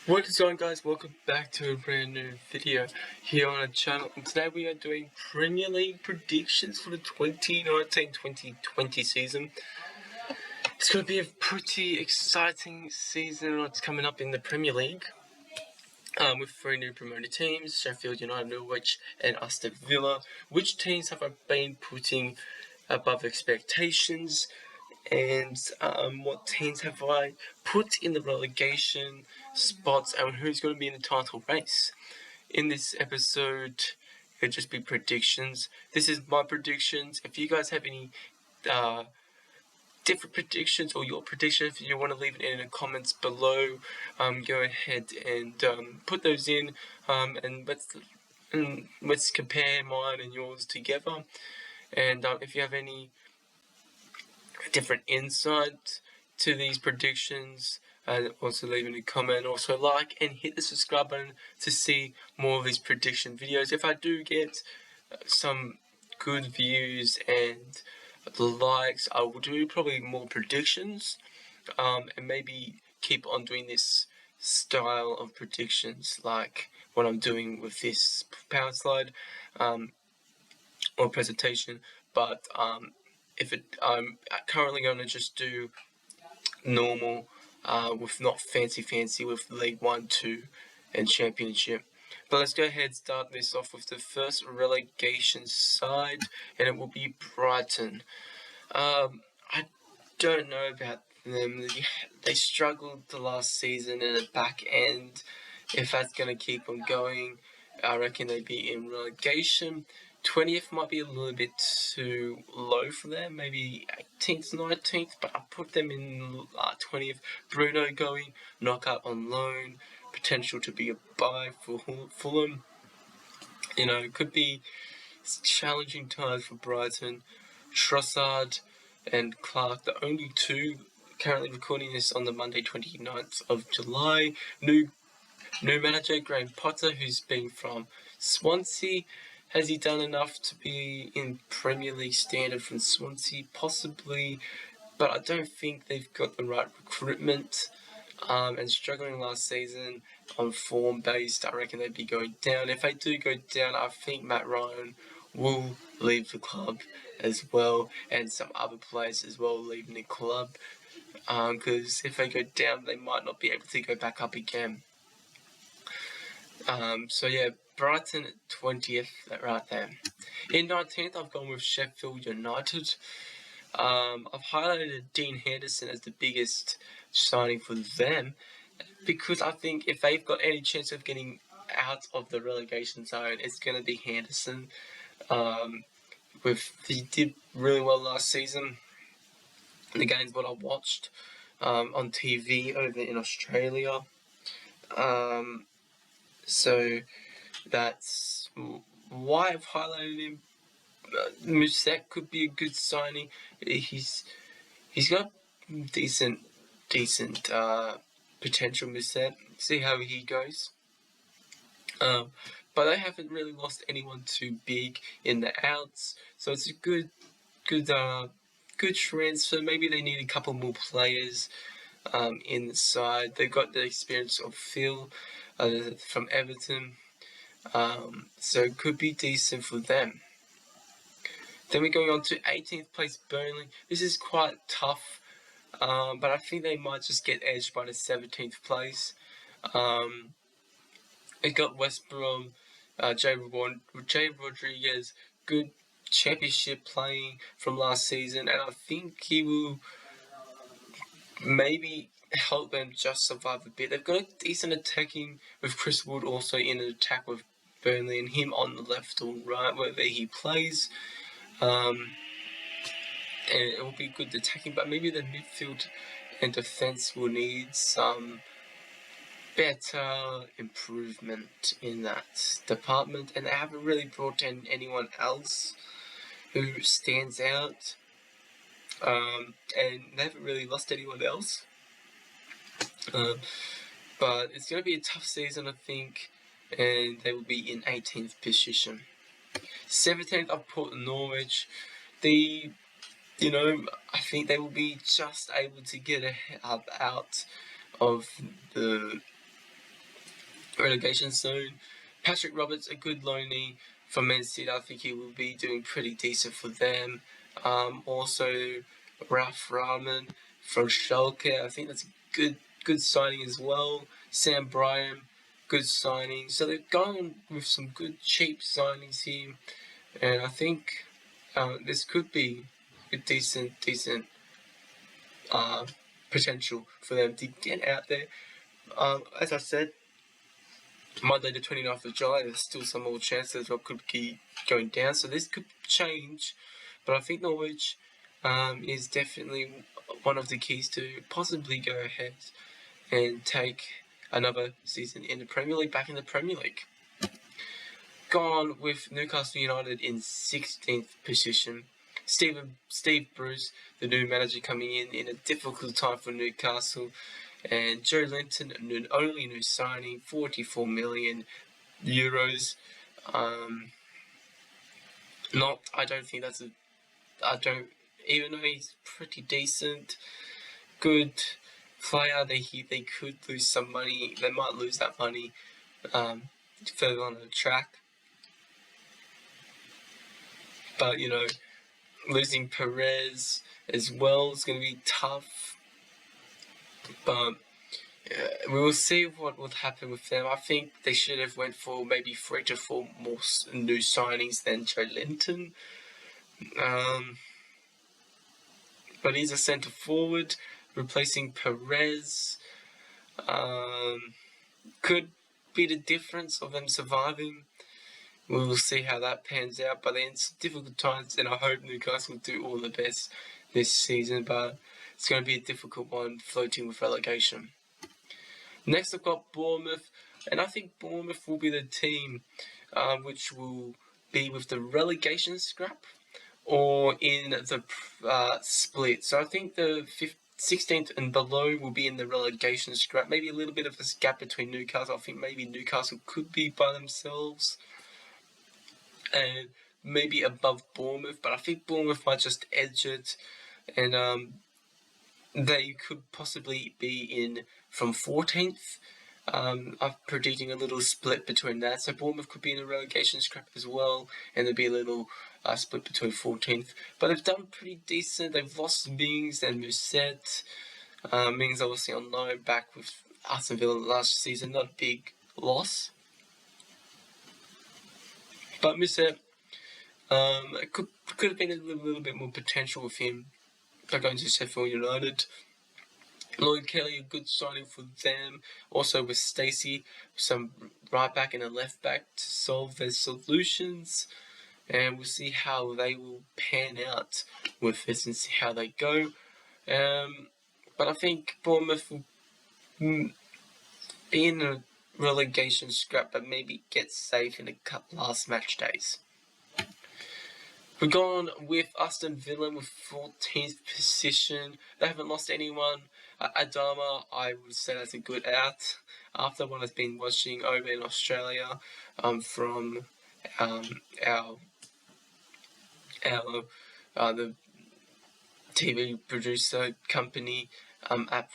What is going, guys? Welcome back to a brand new video here on our channel, and today we are doing Premier League predictions for the 2019-2020 season. It's going to be a pretty exciting season what's coming up in the Premier League, with three new promoted teams: Sheffield United, Norwich and Aston Villa. Which teams have I been putting above expectations? And what teams have I put in the relegation spots, and who's going to be in the title race? In this episode, it'll just be predictions. This is my predictions. If you guys have any different predictions or your predictions, if you want to leave it in the comments below, go ahead and put those in, and let's compare mine and yours together. And if you have any different insight to these predictions, also leave in a comment. Also like and hit the subscribe button to see more of these prediction videos. If I do get some good views and likes, I will do probably more predictions, and maybe keep on doing this style of predictions like what I'm doing with this power slide or presentation. But I'm currently going to just do normal, with not fancy with League 1, 2 and Championship. But let's go ahead and start this off with the first relegation side, and it will be Brighton. I don't know about them. They struggled the last season in the back end. If that's going to keep on going, I reckon they'd be in relegation. 20th might be a little bit too low for them, maybe 18th, 19th, but I put them in 20th. Bruno going, knockout on loan, potential to be a buy for Fulham. You know, it could be challenging times for Brighton. Trossard and Clark, the only two currently recording this on the Monday 29th of July. New manager Graham Potter, who's been from Swansea. Has he done enough to be in Premier League standard from Swansea? Possibly, but I don't think they've got the right recruitment, and struggling last season on form based. I reckon they'd be going down. If they do go down, I think Matt Ryan will leave the club as well, and some other players as well leaving the club, because if they go down, they might not be able to go back up again. So yeah, Brighton at 20th, right there. In 19th, I've gone with Sheffield United. I've highlighted Dean Henderson as the biggest signing for them, because I think if they've got any chance of getting out of the relegation zone, it's going to be Henderson. He did really well last season. The games what I watched on TV over in Australia. So that's why I've highlighted him. Musek could be a good signing. He's got decent potential. Musek, see how he goes. But they haven't really lost anyone too big in the outs, so it's a good transfer. Maybe they need a couple more players in the side. They've got the experience of Phil from Everton, so it could be decent for them. Then we're going on to 18th place Burnley. This is quite tough, but I think they might just get edged by the 17th place. It got West Brom, Jay Rodriguez, good championship playing from last season, and I think he will maybe help them just survive a bit. They've got a decent attacking with Chris Wood also in an attack with Burnley, and him on the left or right, wherever he plays. And it will be good attacking, but maybe the midfield and defense will need some better improvement in that department, and they haven't really brought in anyone else who stands out, and they haven't really lost anyone else. But it's going to be a tough season, I think, and they will be in 18th position. 17th, I've put Norwich. I think they will be just able to get out of the relegation zone. Patrick Roberts, a good loanee from Man City. I think he will be doing pretty decent for them. Also, Ralph Rahman from Schalke. I think that's a good signing as well. Sam Bryan, good signing. So they're going with some good cheap signings here, and I think this could be a decent potential for them to get out there. As I said, Monday the 29th of July, there's still some more chances of could keep going down, so this could change. But I think Norwich is definitely one of the keys to possibly go ahead and take another season in the Premier League, back in the Premier League. Gone with Newcastle United in 16th position. Steve Bruce, the new manager, coming in a difficult time for Newcastle. And Joelinton, an only new signing, 44 million euros. I don't think that's even though he's pretty decent, good player, they could lose some money. They might lose that money further on the track. But, losing Perez as well is going to be tough. But we will see what would happen with them. I think they should have went for maybe 3 to 4 more new signings than Joelinton. But he's a centre forward, replacing Perez. Could be the difference of them surviving. We will see how that pans out. But it's difficult times, and I hope Newcastle will do all the best this season. But it's going to be a difficult one, floating with relegation. Next, I've got Bournemouth, and I think Bournemouth will be the team which will be with the relegation scrap or in the split. So I think the 16th and below will be in the relegation scrap. Maybe a little bit of a gap between Newcastle. I think maybe Newcastle could be by themselves and maybe above Bournemouth, but I think Bournemouth might just edge it, and they could possibly be in from 14th. I'm predicting a little split between that, so Bournemouth could be in a relegation scrap as well, and there'll be a little split between 14th. But they've done pretty decent. They've lost Mings and Musset. Mings obviously on loan, back with Aston Villa last season, not a big loss. But Musset could have been a little bit more potential with him by going to Sheffield United. Lloyd Kelly, a good signing for them. Also with Stacey, some right back and a left back to solve their solutions. And we'll see how they will pan out with this and see how they go. But I think Bournemouth will be in a relegation scrap, but maybe get safe in the last match days. We've gone with Aston Villa with 14th position. They haven't lost anyone. Adama, I would say that's a good out. After what I've been watching over in Australia from the TV producer company app,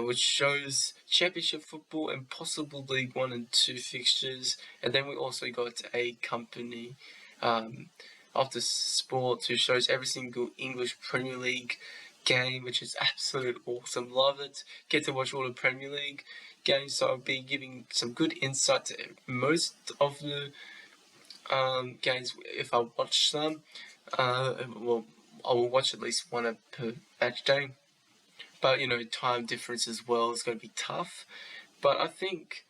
which shows Championship football and possible League 1 and 2 fixtures. And then we also got a company of the sport who shows every single English Premier League game, which is absolute awesome. Love it. Get to watch all the Premier League games, so I'll be giving some good insight to most of the games if I watch them. Well, I will watch at least one per match day. But, time difference as well is going to be tough. But I think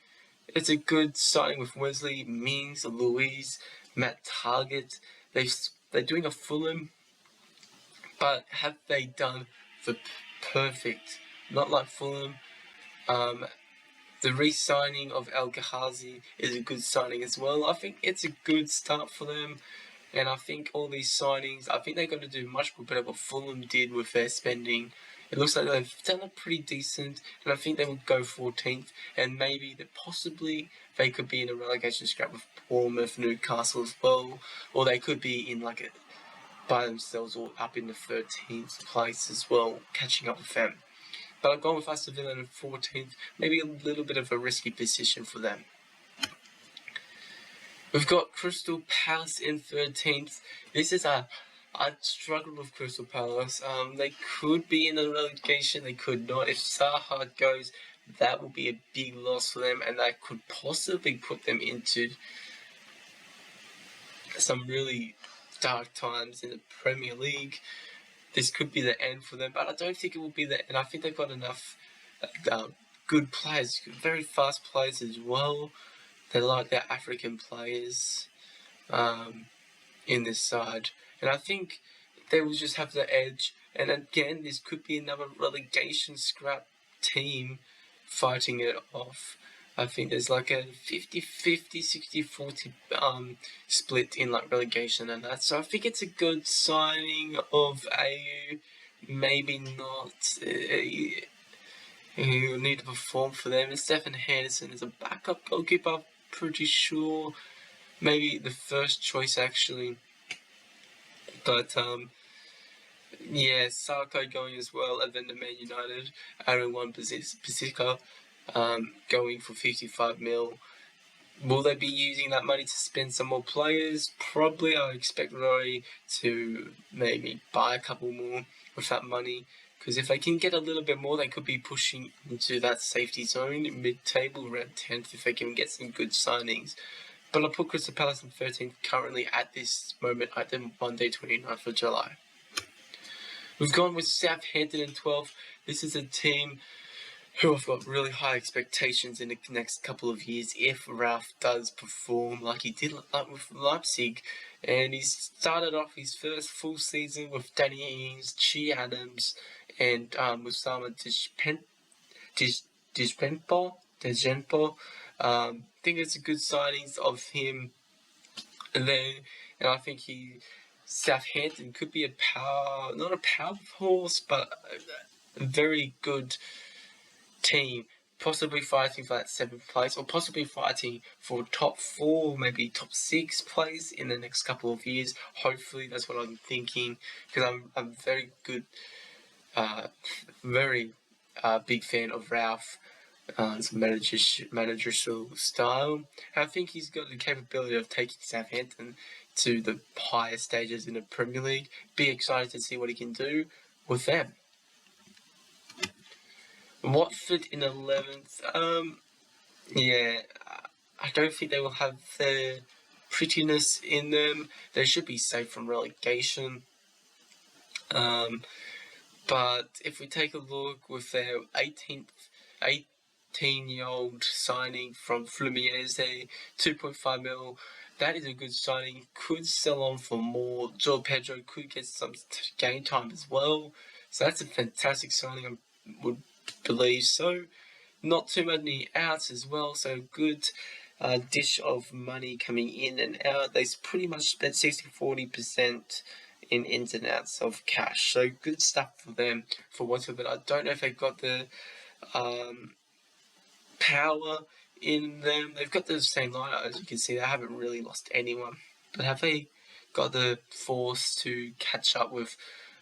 it's a good signing with Wesley, Mings, Louise, Matt Targett. They're doing a Fulham, but have they done the perfect? Not like Fulham. The re-signing of El Ghazi is a good signing as well. I think it's a good start for them. And I think all these signings, I think they're going to do much more better what Fulham did with their spending. It looks like they've done it pretty decent, and I think they will go 14th, and maybe that possibly they could be in a relegation scrap with Bournemouth, Newcastle as well, or they could be in by themselves or up in the 13th place as well, catching up with them. But I've gone with Aston Villa in 14th. Maybe a little bit of a risky position for them. We've got Crystal Palace in 13th. This is I'd struggled with Crystal Palace. They could be in the relegation, they could not. If Zaha goes, that will be a big loss for them, and that could possibly put them into some really dark times in the Premier League. This could be the end for them, but I don't think it will be the end. I think they've got enough good players, very fast players as well. They like their African players in this side. And I think they will just have the edge. And again, this could be another relegation scrap team fighting it off. I think there's like a 50-50, 60-40 split in like relegation and that. So I think it's a good signing of AU. Maybe not. You need to perform for them. And Stefan Henderson is a backup goalkeeper, I'm pretty sure. Maybe the first choice actually. But yeah, Sarko going as well, and then the Man United, Aaron Wan-Bissaka going for 55 mil. Will they be using that money to spend some more players? Probably. I expect Rory to maybe buy a couple more with that money. Because if they can get a little bit more, they could be pushing into that safety zone, mid-table, around 10th, if they can get some good signings. But I'll put Crystal Palace in 13th currently at this moment, at the Monday 29th of July. We've gone with Southampton in 12th. This is a team who have got really high expectations in the next couple of years if Ralph does perform like he did with Leipzig. And he started off his first full season with Danny Ings, Che Adams, and Wissama Dejenpo. I think it's a good signings of him there, and I think Southampton could be not a powerhouse, but a very good team, possibly fighting for that 7th place, or possibly fighting for top 4, maybe top 6 place in the next couple of years. Hopefully, that's what I'm thinking, because I'm very good, very big fan of Ralph. Managerial style. I think he's got the capability of taking Southampton to the higher stages in the Premier League. Be excited to see what he can do with them. Watford in 11th. Yeah, I don't think they will have the prettiness in them. They should be safe from relegation. But if we take a look with their 18-year-old signing from Fluminense, 2.5 mil, that is a good signing. Could sell on for more. João Pedro could get some game time as well. So that's a fantastic signing, I would believe so. Not too many outs as well, so good dish of money coming in and out. They pretty much spent 60-40% in ins and outs of cash. So good stuff for them for Watford, but I don't know if they've got the power in them. They've got the same lineup, as you can see. They haven't really lost anyone. But have they got the force to catch up with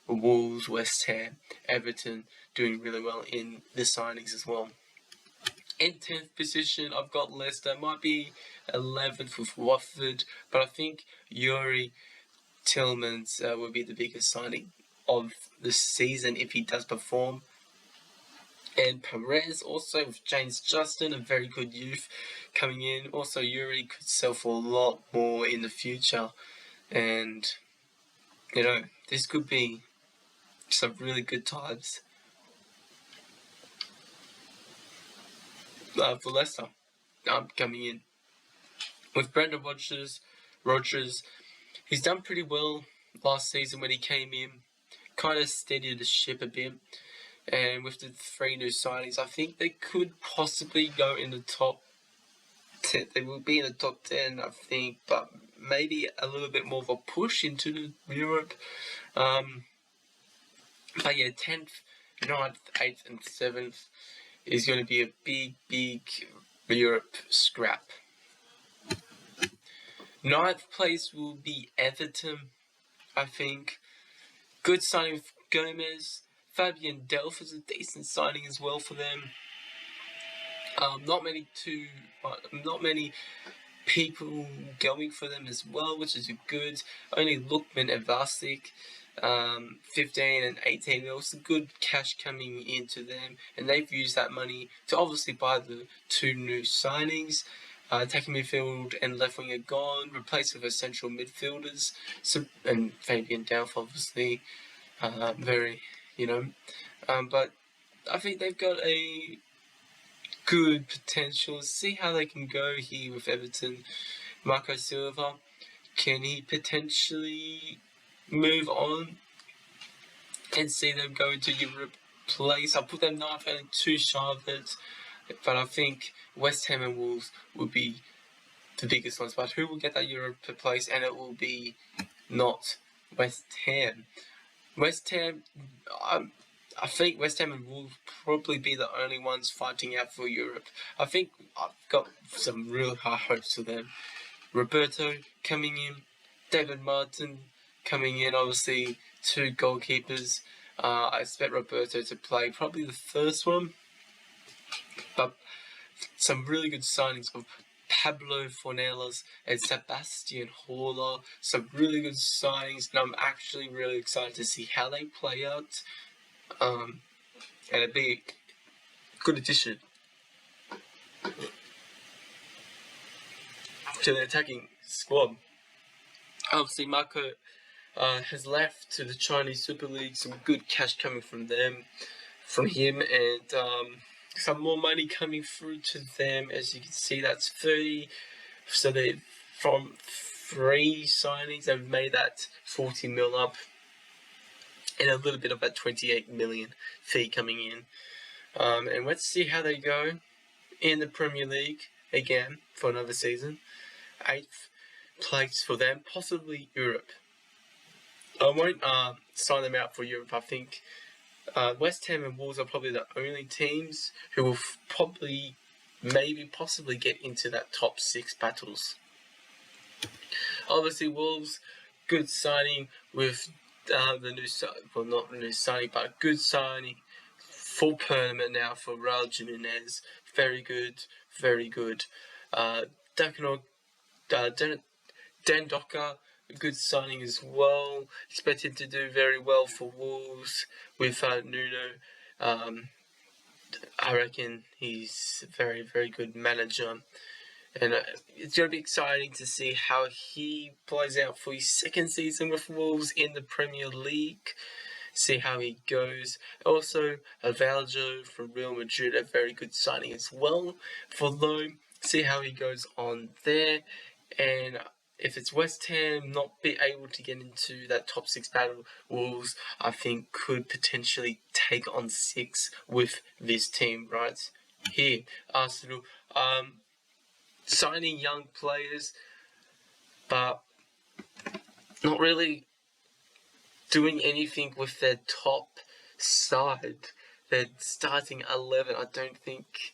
Wolves, West Ham, Everton doing really well in the signings as well? In 10th position, I've got Leicester. Might be 11th with Watford, but I think Yuri Tillmans will be the biggest signing of the season if he does perform. And Perez also with James Justin, a very good youth coming in. Also, Yuri could sell for a lot more in the future. And, you know, this could be some really good times for Leicester coming in. With Brendan Rodgers, he's done pretty well last season when he came in. Kind of steadied the ship a bit. And with the 3 new signings, I think they could possibly go in the top 10. They will be in the top 10, I think, but maybe a little bit more of a push into Europe. But yeah, 10th, 9th, 8th, and 7th is going to be a big Europe scrap. 9th place will be Everton, I think. Good signing with Gomez. Fabian Delph is a decent signing as well for them. Not many people going for them as well, which is good. Only Lookman and Vasic, 15 and 18 mil. Some good cash coming into them, and they've used that money to obviously buy the two new signings. Attacking midfield and left wing are gone, replaced with essential midfielders. So, and Fabian Delph, obviously, but I think they've got a good potential. See how they can go here with Everton. Marco Silva, can he potentially move on and see them go into Europe place? I'll put them not only too shy of it, but I think West Ham and Wolves will be the biggest ones. But who will get that Europe place? And it will be not West Ham. West Ham, I think West Ham and Wolves probably be the only ones fighting out for Europe. I think I've got some real high hopes for them. Roberto coming in, David Martin coming in, obviously two goalkeepers. I expect Roberto to play probably the first one, but some really good signings of Pablo Fornellas and Sebastian Haller. Some really good signings, and I'm actually really excited to see how they play out. And it'd be a good addition to the attacking squad. Obviously, Marco has left to the Chinese Super League. Some good cash coming from him, and some more money coming through to them. As you can see, that's 30. So they from 3 signings, they've made that 40 mil up, and a little bit of that 28 million fee coming in. And let's see how they go in the Premier League again for another season. 8th place for them, possibly Europe. I won't sign them out for Europe. I think West Ham and Wolves are probably the only teams who will possibly get into that top 6 battles. Obviously, Wolves, good signing with the new, well, not new signing, but a good signing, full permanent now for Raul Jimenez. Very good, very good. Dan Docker, a good signing as well. Expect him to do very well for Wolves with Nuno. I reckon he's a very, very good manager. And it's going to be exciting to see how he plays out for his 2nd season with Wolves in the Premier League. See how he goes. Also, Avaljo from Real Madrid, a very good signing as well for them. See how he goes on there. And if it's West Ham not be able to get into that top 6 battle, Wolves, I think, could potentially take on 6 with this team right here. Arsenal, signing young players, but not really doing anything with their top side. Their starting 11, I don't think,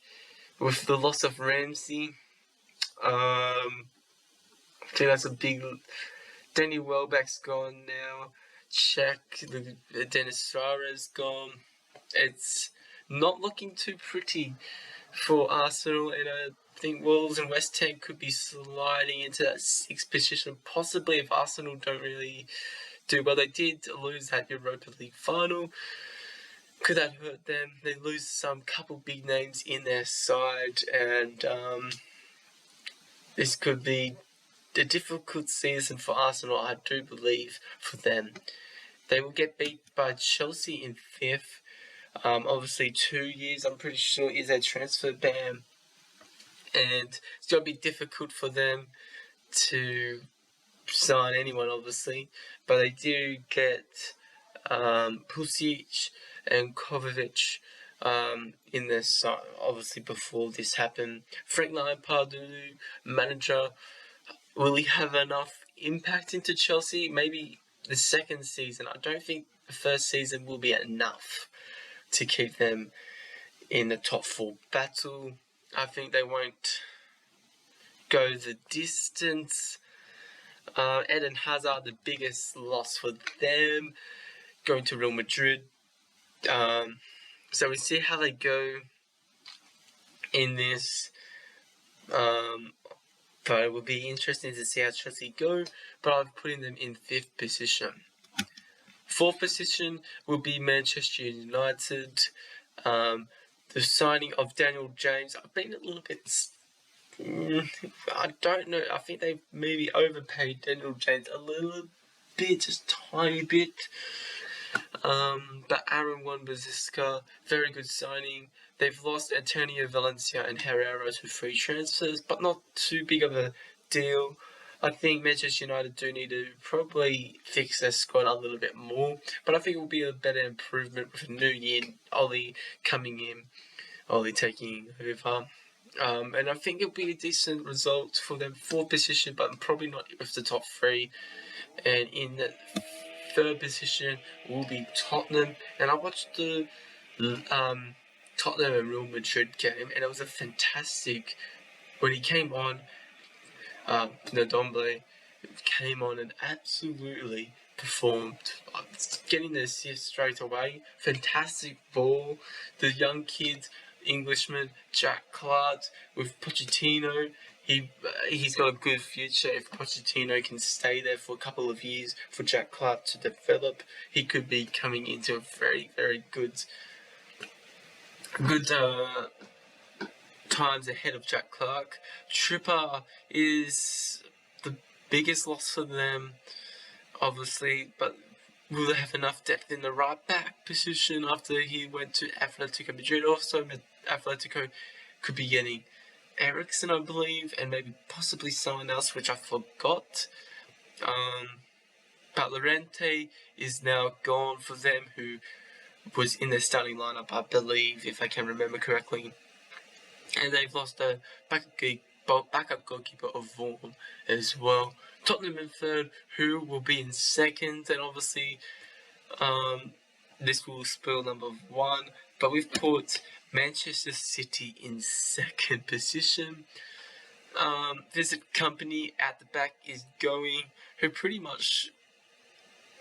with the loss of Ramsey, I think that's a big... Danny Welbeck's gone now. Dennis Suarez gone. It's not looking too pretty for Arsenal, and I think Wolves and West Ham could be sliding into that 6th position, possibly if Arsenal don't really do well. They did lose that Europa League final. Could that hurt them? They lose some couple big names in their side, and this could be a difficult season for Arsenal, I do believe, for them. They will get beat by Chelsea in 5th. Obviously 2 years, I'm pretty sure, is a transfer ban, and it's going to be difficult for them to sign anyone, obviously, but they do get Pusic and Kovacic in their side, obviously, before this happened. Frank Lampard, manager, will he have enough impact into Chelsea? Maybe the 2nd season. I don't think the 1st season will be enough to keep them in the top 4 battle. I think they won't go the distance. Eden Hazard, the biggest loss for them, going to Real Madrid. So we see how they go in this. But it will be interesting to see how Chelsea go. But I'm putting them in 5th position. 4th position will be Manchester United. The signing of Daniel James. I've been a little bit. I don't know. I think they maybe overpaid Daniel James a little bit, just tiny bit. But Aaron Wan-Bissaka, very good signing. They've lost Antonio Valencia and Herrera to free transfers, but not too big of a deal. I think Manchester United do need to probably fix their squad a little bit more, but I think it will be a better improvement with a new year, Ollie coming in, Ollie taking over. And I think it'll be a decent result for them. 4th position, but probably not with the top 3. And in the 3rd position will be Tottenham. And I watched the Tottenham and Real Madrid game, and it was a fantastic. When he came on, Ndombele came on and absolutely performed, getting the assist straight away. Fantastic ball. The young kid, Englishman, Jack Clark, with Pochettino. He's got a good future. If Pochettino can stay there for a couple of years for Jack Clark to develop, he could be coming into a very, very good times ahead of Jack Clark. Trippier is the biggest loss for them, obviously, but will they have enough depth in the right back position after he went to Atletico Madrid? Also, Atletico could be getting Eriksen, I believe, and maybe possibly someone else, which I forgot. But Llorente is now gone for them, who was in their starting lineup, I believe, if I can remember correctly. And they've lost the backup goalkeeper of Vaughan as well. Tottenham in 3rd, who will be in 2nd, and obviously this will spill number 1. But we've put Manchester City in 2nd position. Visit Kompany at the back is going, who pretty much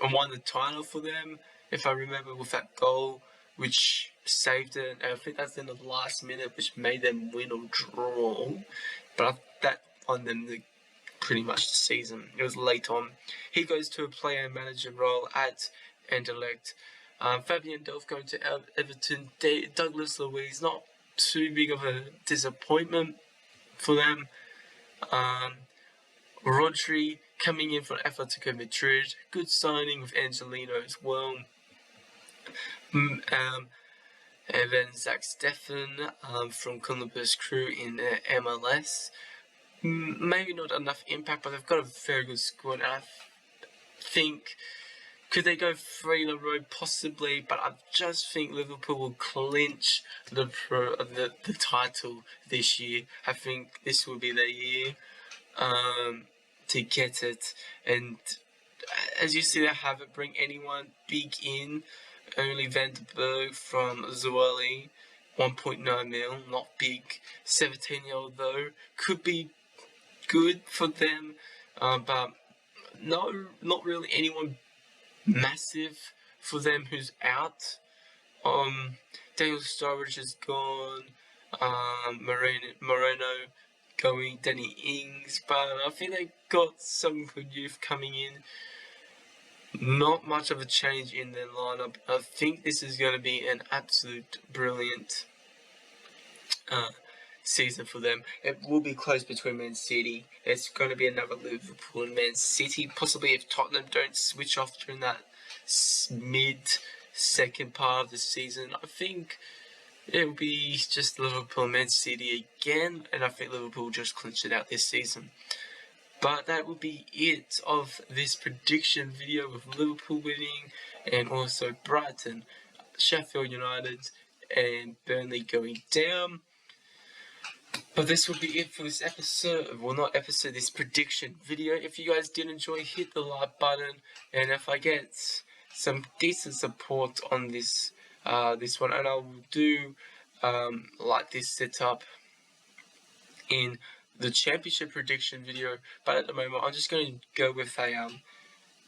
won the title for them, if I remember, with that goal, which saved it. And I think that's in the last minute, which made them win or draw. But that won them pretty much the season. It was late on. He goes to a player manager role at Anderlecht. Fabian Delph going to Everton. Douglas Luiz, not too big of a disappointment for them. Rodri coming in from Atletico Madrid. Good signing with Angelino as well. And then Zach Steffen from Columbus Crew in MLS. Maybe not enough impact, but they've got a very good squad. And I think, could they go 3 in a row? Possibly, but I just think Liverpool will clinch the title this year. I think this will be their year to get it. And as you see, they haven't bring anyone big in. Only Van den Berg from Zwolle, 1.9 mil, not big. 17-year-old though, could be good for them, but not really anyone massive for them who's out. Daniel Sturridge is gone. Moreno going. Danny Ings, but I think they got some good youth coming in. Not much of a change in their lineup. I think this is going to be an absolute brilliant season for them. It will be close between Man City. It's going to be another Liverpool and Man City. Possibly if Tottenham don't switch off during that mid-second part of the season, I think it will be just Liverpool and Man City again, and I think Liverpool will just clinch it out this season. But that would be it of this prediction video with Liverpool winning and also Brighton, Sheffield United and Burnley going down. But this will be it for this episode, well not episode, this prediction video. If you guys did enjoy, hit the like button, and if I get some decent support on this one, and I will do like this setup in the championship prediction video, but at the moment I'm just going to go with a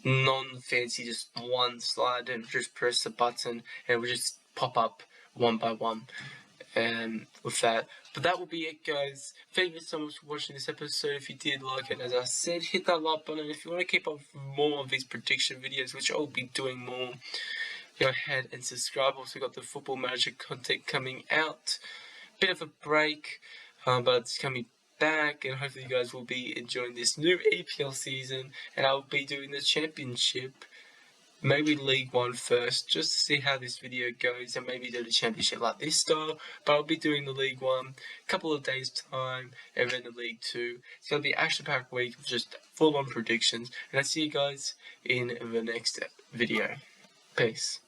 non-fancy, just one slide and just press the button and we'll just pop up one by one. With that. But that will be it, guys. Thank you so much for watching this episode. If you did like it, as I said, hit that like button. If you want to keep up with more of these prediction videos, which I'll be doing more, go ahead and subscribe. Also got the Football Manager content coming out. Bit of a break, but it's coming back, and hopefully you guys will be enjoying this new EPL season, and I'll be doing the Championship. Maybe League 1 first, just to see how this video goes, and maybe do the Championship like this style, but I'll be doing the League 1 a couple of days time, and then the League 2. It's going to be an action-packed week of just full-on predictions, and I'll see you guys in the next video. Peace.